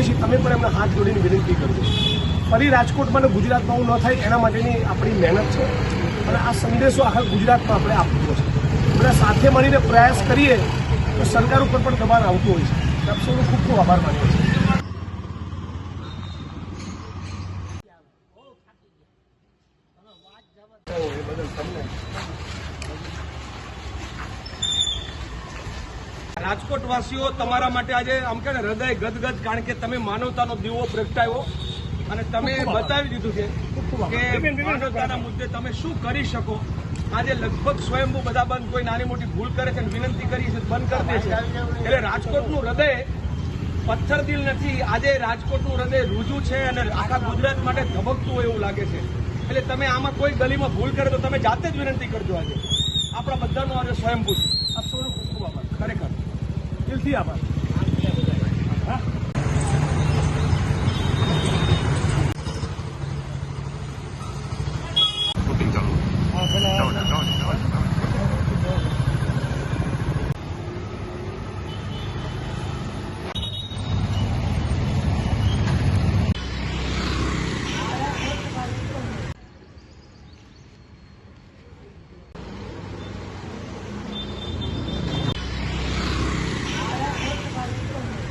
કહીએ છીએ તમે પણ એમને હાથ જોડીને વિનંતી કરજો ફરી રાજકોટમાં અને ગુજરાતમાં ન થાય એના માટેની આપણી મહેનત છે અને આ સંદેશો આખા ગુજરાતમાં આપણે આપવો છે બધા સાથે મળીને પ્રયાસ કરીએ તો સરકાર ઉપર પણ દબાણ આવતું હોય છે આપ સૌનો ખૂબ ખૂબ આભાર માનીએ છીએ રાજકોટવાસીઓ તમારા માટે આજે આમ કે હૃદય ગદગદ કારણ કે તમે માનવતાનો દીવો પ્રગટાવ્યો અને તમે બતાવી દીધું છે કે માનવતાના મુદ્દે તમે શું કરી શકો આજે લગભગ સ્વયંભૂ બધા બંધ કોઈ નાની મોટી ભૂલ કરે છે વિનંતી કરી છે બંધ કરી દે છે એટલે રાજકોટનું હૃદય પથ્થર દિલ નથી આજે રાજકોટનું હૃદય રૂજુ છે અને આખા ગુજરાત માટે ધબકતું હોય એવું લાગે છે એટલે તમે આમાં કોઈ ગલીમાં ભૂલ કરે તો તમે જાતે જ વિનંતી કરજો આજે આપણા બધાનો આજે સ્વયંભૂ છે આપ સૌનો ખૂબ ખૂબ આભાર ખરેખર દિલથી આભાર શૂટિંગ ચાલુ